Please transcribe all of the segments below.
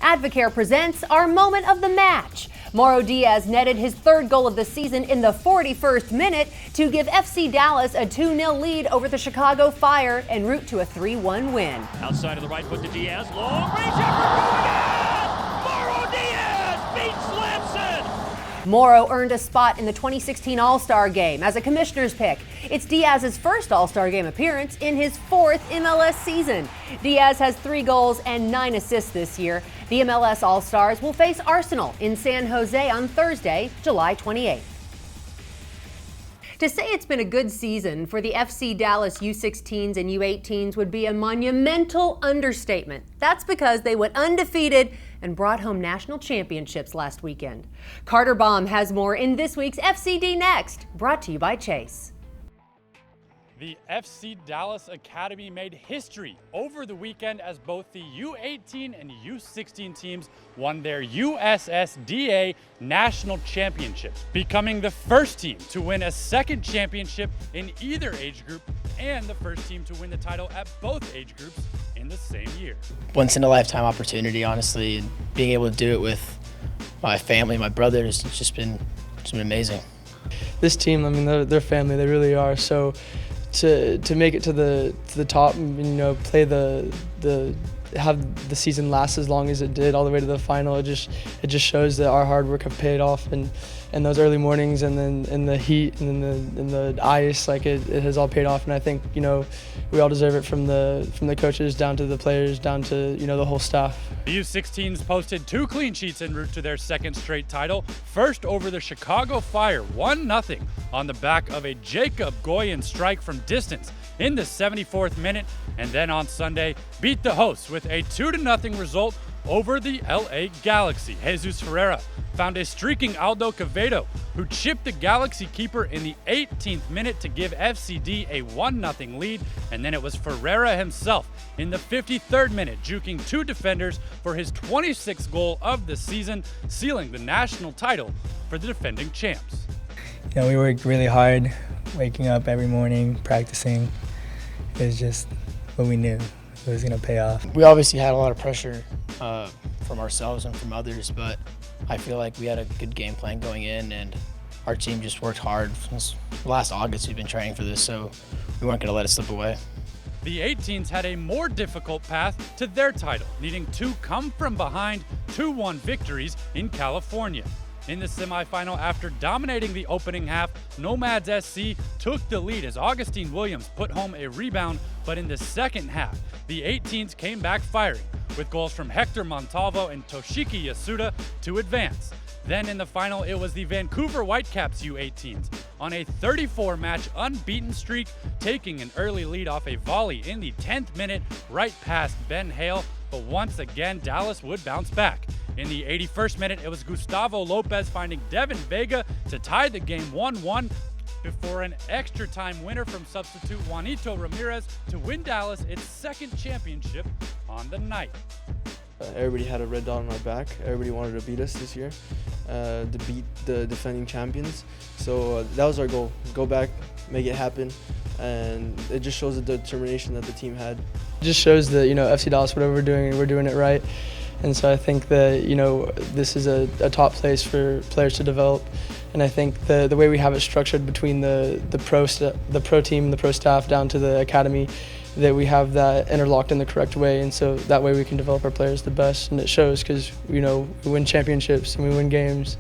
Advocare presents our moment of the match. Mauro Diaz netted his third goal of the season in the 41st minute to give FC Dallas a 2-0 lead over the Chicago Fire en route to a 3-1 win. Outside of the right foot to Diaz, long range effort, Mauro Diaz beats Lamson. Mauro earned a spot in the 2016 All-Star Game as a commissioner's pick. It's Diaz's first All-Star Game appearance in his fourth MLS season. Diaz has 3 goals and 9 assists this year. The MLS All-Stars will face Arsenal in San Jose on Thursday, July 28th. To say it's been a good season for the FC Dallas U16s and U18s would be a monumental understatement. That's because they went undefeated and brought home national championships last weekend. Carter Baum has more in this week's FCD Next, brought to you by Chase. The FC Dallas Academy made history over the weekend as both the U18 and U16 teams won their USSDA national championships, becoming the first team to win a second championship in either age group and the first team to win the title at both age groups in the same year. Once in a lifetime opportunity, honestly, and being able to do it with my family, my brothers, it's been amazing. This team, I mean, they're family, they really are. So to make it to the top and, you know, play have the season last as long as it did all the way to the final, it just shows that our hard work have paid off, and those early mornings and then in the heat and in the ice, like it has all paid off. And I think, you know, we all deserve it from the coaches down to the players down to, you know, the whole staff. The U16s posted 2 clean sheets en route to their second straight title, first over the Chicago Fire 1-0 on the back of a Jacob Goyen strike from distance in the 74th minute, and then on Sunday beat the hosts with a 2-0 result over the LA Galaxy. Jesus Ferreira found a streaking Aldo Quevedo, who chipped the Galaxy keeper in the 18th minute to give FCD a 1-0 lead, and then it was Ferreira himself in the 53rd minute, juking 2 defenders for his 26th goal of the season, sealing the national title for the defending champs. You know, we worked really hard, waking up every morning, practicing. It was just what we knew. It was going to pay off. We obviously had a lot of pressure from ourselves and from others, but I feel like we had a good game plan going in, and our team just worked hard. Since last August we've been training for this, so we weren't going to let it slip away. The 18s had a more difficult path to their title, needing 2 come-from-behind 2-1 victories in California. In the semifinal, after dominating the opening half, Nomads SC took the lead as Augustine Williams put home a rebound, but in the second half, the 18s came back firing, with goals from Hector Montalvo and Toshiki Yasuda to advance. Then in the final, it was the Vancouver Whitecaps U18s on a 34-match unbeaten streak, taking an early lead off a volley in the 10th minute right past Ben Hale, but once again, Dallas would bounce back. In the 81st minute, it was Gustavo Lopez finding Devin Vega to tie the game 1-1 before an extra time winner from substitute Juanito Ramirez to win Dallas its second championship on the night. Everybody had a red dot on our back. Everybody wanted to beat us this year, to beat the defending champions. So that was our goal. Go back, make it happen, and it just shows the determination that the team had. It just shows that, you know, FC Dallas, whatever we're doing it right. And so I think that, you know, this is a top place for players to develop. And I think the way we have it structured between the pro team and the pro staff down to the academy, that we have that interlocked in the correct way. And so that way we can develop our players the best. And it shows because, you know, we win championships and we win games.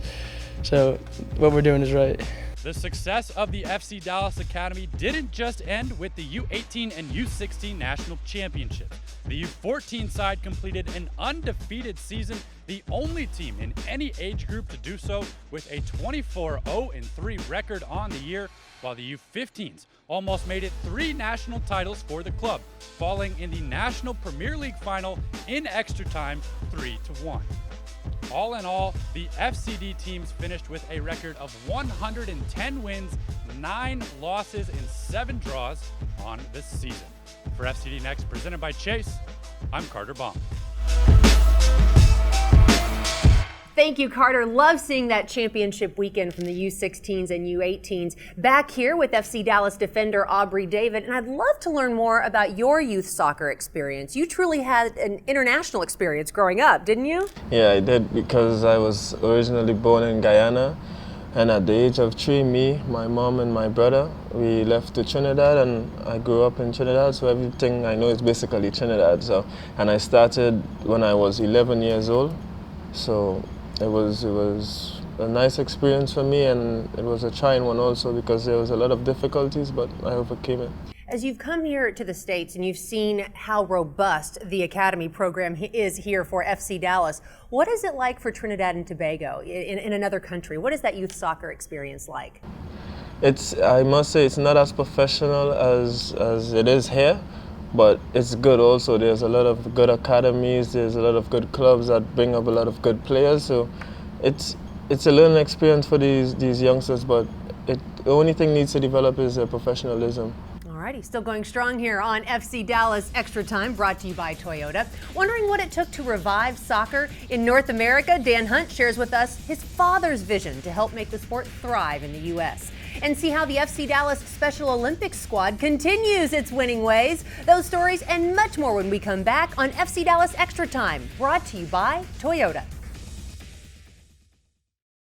So what we're doing is right. The success of the FC Dallas Academy didn't just end with the U18 and U16 national championships. The U14 side completed an undefeated season, the only team in any age group to do so, with a 24-0-3 record on the year, while the U15s almost made it 3 national titles for the club, falling in the National Premier League final in extra time 3-1. All in all, the FCD teams finished with a record of 110 wins, 9 losses, and 7 draws on this season. For FCD Next, presented by Chase, I'm Carter Baum. Thank you, Carter. Love seeing that championship weekend from the U16s and U18s. Back here with FC Dallas defender Aubrey David, and I'd love to learn more about your youth soccer experience. You truly had an international experience growing up, didn't you? Yeah, I did, because I was originally born in Guyana, and at the age of 3, me, my mom and my brother, we left to Trinidad, and I grew up in Trinidad, so everything I know is basically Trinidad. And I started when I was 11 years old, so it was a nice experience for me, and it was a trying one also, because there was a lot of difficulties, but I overcame it. As you've come here to the States and you've seen how robust the academy program is here for FC Dallas, what is it like for Trinidad and Tobago in another country? What is that youth soccer experience like? I must say, it's not as professional as it is here, but it's good also. There's a lot of good academies, there's a lot of good clubs that bring up a lot of good players, so it's a learning experience for these youngsters, but the only thing needs to develop is their professionalism. Alrighty, still going strong here on FC Dallas Extra Time, brought to you by Toyota. Wondering what it took to revive soccer in North America? Dan Hunt shares with us his father's vision to help make the sport thrive in the U.S. And see how the FC Dallas Special Olympics squad continues its winning ways. Those stories and much more when we come back on FC Dallas Extra Time, brought to you by Toyota.